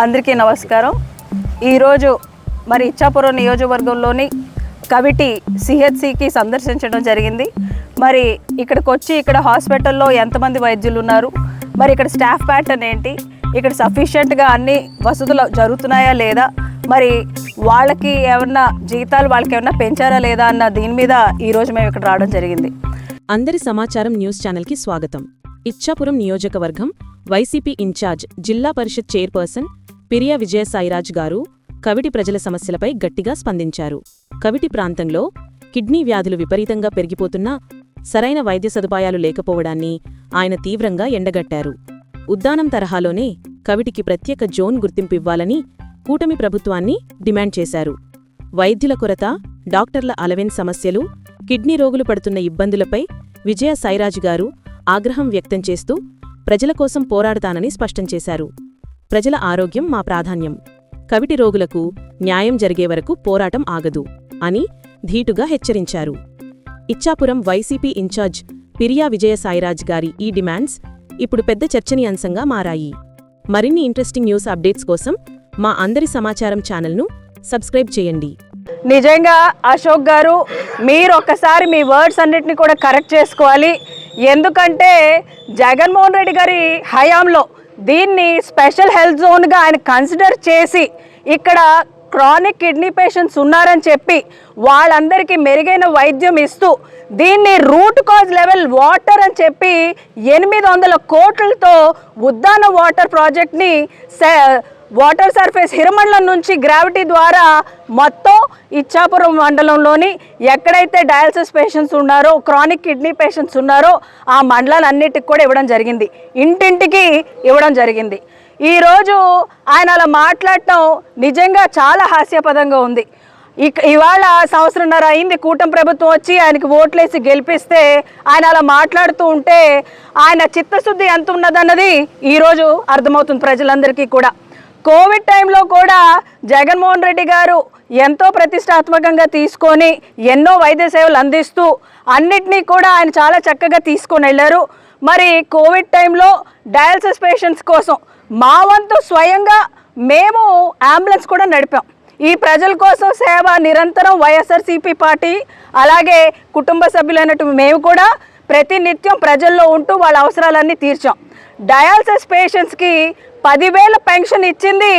అందరికీ నమస్కారం. ఈరోజు మరి ఇచ్చాపురం నియోజకవర్గంలోని కవిటి సిహెచ్సికి సందర్శించడం జరిగింది. మరి ఇక్కడికి వచ్చి ఇక్కడ హాస్పిటల్లో ఎంతమంది వైద్యులు ఉన్నారు, మరి ఇక్కడ స్టాఫ్ ప్యాటర్న్ ఏంటి, ఇక్కడ సఫిషియెంట్గా అన్ని వసతులు జరుగుతున్నాయా లేదా, మరి వాళ్ళకి ఏమన్నా జీతాలు వాళ్ళకి ఏమన్నా పెంచారా లేదా అన్న దీని మీద ఈరోజు మేము ఇక్కడ రావడం జరిగింది. అందరి సమాచారం న్యూస్ ఛానల్కి స్వాగతం. ఇచ్చాపురం నియోజకవర్గం వైసీపీ ఇన్ఛార్జ్ జిల్లా పరిషత్ చైర్పర్సన్ పిరియా విజయసాయిరాజ్ గారు కవిటి ప్రజల సమస్యలపై గట్టిగా స్పందించారు. కవిటి ప్రాంతంలో కిడ్నీ వ్యాధులు విపరీతంగా పెరిగిపోతున్నా సరైన వైద్య సదుపాయాలు లేకపోవడాన్ని ఆయన తీవ్రంగా ఎండగట్టారు. ఉద్దానం తరహాలోనే కవిటికి ప్రత్యేక జోన్ గుర్తింపు ఇవ్వాలని కూటమి ప్రభుత్వాన్ని డిమాండ్ చేశారు. వైద్యుల కొరత, డాక్టర్ల అలవెన్స్ సమస్యలు, కిడ్నీ రోగులు పడుతున్న ఇబ్బందులపై విజయసాయిరాజ్ గారు ఆగ్రహం వ్యక్తం చేస్తూ ప్రజల కోసం పోరాడతానని స్పష్టం చేశారు. ప్రజల ఆరోగ్యం మా ప్రాధాన్యం, కవిటి రోగులకు న్యాయం జరిగే వరకు పోరాటం ఆగదు అని ధీటుగా హెచ్చరించారు. ఇచ్చాపురం వైసీపీ ఇన్ఛార్జ్ పిరియా విజయసాయిరాజ్ గారి ఈ డిమాండ్స్ ఇప్పుడు పెద్ద చర్చనీయాంశంగా మారాయి. మరిన్ని ఇంట్రెస్టింగ్ న్యూస్ అప్డేట్స్ కోసం మా అందరి సమాచారం ఛానల్ను సబ్స్క్రైబ్ చేయండి. నిజంగా అశోక్ గారు, మీరు ఒక్కసారి మీ వర్డ్స్ అన్నిటిని కూడా కరెక్ట్ చేసుకోవాలి. ఎందుకంటే జగన్మోహన్ రెడ్డి గారి హయాంలో దీన్ని స్పెషల్ హెల్త్ జోన్గా ఆయన కన్సిడర్ చేసి ఇక్కడ క్రానిక్ కిడ్నీ పేషెంట్స్ ఉన్నారని చెప్పి వాళ్ళందరికీ మెరుగైన వైద్యం ఇస్తూ దీన్ని రూట్ కాజ్ లెవెల్ వాటర్ అని చెప్పి 800 కోట్లతో ఉద్దాన వాటర్ ప్రాజెక్ట్ని వాటర్ సర్ఫేస్ హిరమండలం నుంచి గ్రావిటీ ద్వారా మొత్తం ఇచ్చాపురం మండలంలోని ఎక్కడైతే డయాలసిస్ పేషెంట్స్ ఉన్నారో, క్రానిక్ కిడ్నీ పేషెంట్స్ ఉన్నారో ఆ మండలాలన్నిటికి కూడా ఇవ్వడం జరిగింది, ఇంటింటికి ఇవ్వడం జరిగింది. ఈరోజు ఆయన అలా మాట్లాడటం నిజంగా చాలా హాస్యాస్పదంగా ఉంది. ఇవాళ సంవత్సరంన్నర అయింది కూటమి ప్రభుత్వం వచ్చి ఆయనకి ఓట్లేసి గెలిపిస్తే ఆయన అలా మాట్లాడుతూ ఉంటే ఆయన చిత్తశుద్ధి ఎంత ఉన్నదన్నది ఈరోజు అర్థమవుతుంది ప్రజలందరికీ కూడా. కోవిడ్ టైంలో కూడా జగన్మోహన్ రెడ్డి గారు ఎంతో ప్రతిష్టాత్మకంగా తీసుకొని ఎన్నో వైద్య సేవలు అందిస్తూ అన్నిటినీ కూడా ఆయన చాలా చక్కగా తీసుకొని వెళ్ళారు. మరి కోవిడ్ టైంలో డయాలసిస్ పేషెంట్స్ కోసం మా వంతు స్వయంగా మేము అంబులెన్స్ కూడా నడిపాం. ఈ ప్రజల కోసం సేవ నిరంతరం వైఎస్ఆర్సీపీ పార్టీ అలాగే కుటుంబ సభ్యులైనట్టు మేము కూడా ప్రతినిత్యం ప్రజల్లో ఉంటూ వాళ్ళ అవసరాలన్నీ తీర్చాం. డయాలసిస్ పేషెంట్స్కి 10,000 పెన్షన్ ఇచ్చింది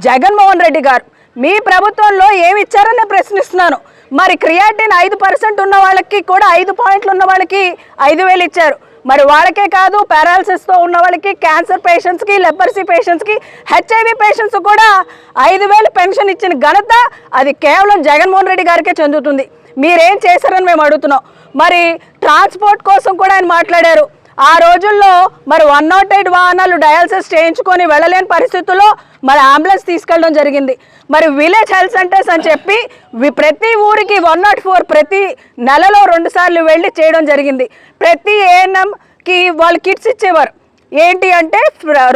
జగన్మోహన్ రెడ్డి గారు. మీ ప్రభుత్వంలో ఏమి ఇచ్చారని ప్రశ్నిస్తున్నాను. మరి క్రియాటిన్ 5% ఉన్న వాళ్ళకి కూడా 5 పాయింట్లు ఉన్న వాళ్ళకి 5,000 ఇచ్చారు. మరి వాళ్ళకే కాదు, పారాలసిస్తో ఉన్న వాళ్ళకి, క్యాన్సర్ పేషెంట్స్కి, లెపర్సీ పేషెంట్స్కి, హెచ్ఐవి పేషెంట్స్ కూడా 5,000 పెన్షన్ ఇచ్చిన ఘనత అది కేవలం జగన్మోహన్ రెడ్డి గారికే చెందుతుంది. మీరేం చేశారని మేము అడుగుతున్నాం. మరి ట్రాన్స్పోర్ట్ కోసం కూడా ఆయన మాట్లాడారు. ఆ రోజుల్లో మరి 108 వాహనాలు డయాలసిస్ చేయించుకొని వెళ్ళలేని పరిస్థితుల్లో మరి అంబులెన్స్ తీసుకెళ్ళడం జరిగింది. మరి విలేజ్ హెల్త్ సెంటర్స్ అని చెప్పి ప్రతి ఊరికి 104 ప్రతి నెలలో 2 సార్లు వెళ్ళి చేయడం జరిగింది. ప్రతి ఏఎన్ఎంకి వాళ్ళు కిట్స్ ఇచ్చేవారు. ఏంటి అంటే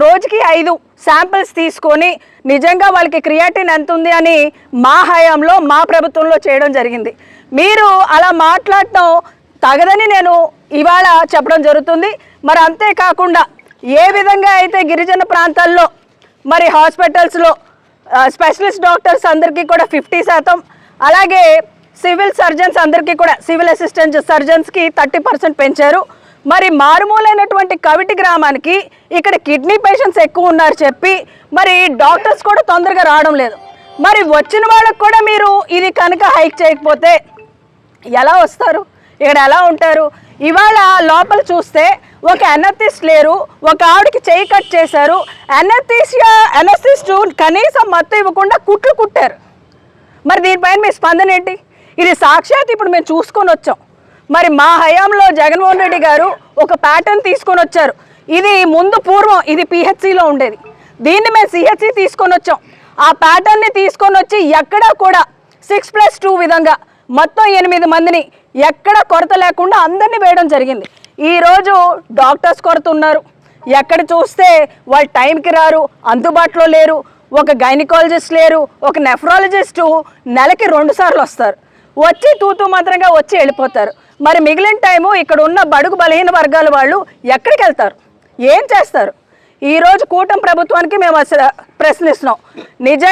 రోజుకి 5 శాంపిల్స్ తీసుకొని నిజంగా వాళ్ళకి క్రియాటిన్ ఎంత ఉంది అని మా హయాంలో మా ప్రభుత్వంలో చేయడం జరిగింది. మీరు అలా మాట్లాడటం తగదని నేను ఇవాళ చెప్పడం జరుగుతుంది. మరి అంతేకాకుండా ఏ విధంగా అయితే గిరిజన ప్రాంతాల్లో మరి హాస్పిటల్స్లో స్పెషలిస్ట్ డాక్టర్స్ అందరికీ కూడా 50%, అలాగే సివిల్ సర్జన్స్ అందరికీ కూడా సివిల్ అసిస్టెంట్ సర్జన్స్కి 30% పెంచారు. మరి మారుమూలైనటువంటి కవిటి గ్రామానికి ఇక్కడ కిడ్నీ పేషెంట్స్ ఎక్కువ ఉన్నారు చెప్పి మరి డాక్టర్స్ కూడా తొందరగా రావడం లేదు. మరి వచ్చిన వాళ్ళకు కూడా మీరు ఇది కనుక హైక్ చేయకపోతే ఎలా వస్తారు, ఇక్కడ ఎలా ఉంటారు? ఇవాళ లోపల చూస్తే ఒక అనస్థిస్ట్ లేరు, ఒక ఆవిడకి చేయి కట్ చేశారు. అనస్థిస్ట్ కనీసం మత్తు ఇవ్వకుండా కుట్లు కుట్టారు. మరి దీనిపైన మీ స్పందన ఏంటి? ఇది సాక్షాత్ ఇప్పుడు మేము చూసుకొని వచ్చాం. మరి మా హయాంలో జగన్మోహన్ రెడ్డి గారు ఒక ప్యాటర్న్ తీసుకొని వచ్చారు. ఇది పూర్వం ఇది పిహెచ్సిలో ఉండేది, దీన్ని మేము సిహెచ్సి తీసుకొని వచ్చాం. ఆ ప్యాటర్న్ని తీసుకొని వచ్చి ఎక్కడా కూడా 6+2 విధంగా మొత్తం 8 మందిని ఎక్కడ కొరత లేకుండా అందరినీ వేయడం జరిగింది. ఈరోజు డాక్టర్స్ కొరత ఉన్నారు, ఎక్కడ చూస్తే వాళ్ళు టైంకి రారు, అందుబాటులో లేరు. ఒక గైనకాలజిస్ట్ లేరు, ఒక నెఫ్రాలజిస్టు నెలకి 2 సార్లు వస్తారు, వచ్చి తూతూ మాత్రంగా వచ్చి వెళ్ళిపోతారు. మరి మిగిలిన టైము ఇక్కడ ఉన్న బడుగు బలహీన వర్గాల వాళ్ళు ఎక్కడికి వెళ్తారు, ఏం చేస్తారు? ఈరోజు కూటమి ప్రభుత్వానికి మేము ప్రశ్నిస్తున్నాం. నిజంగా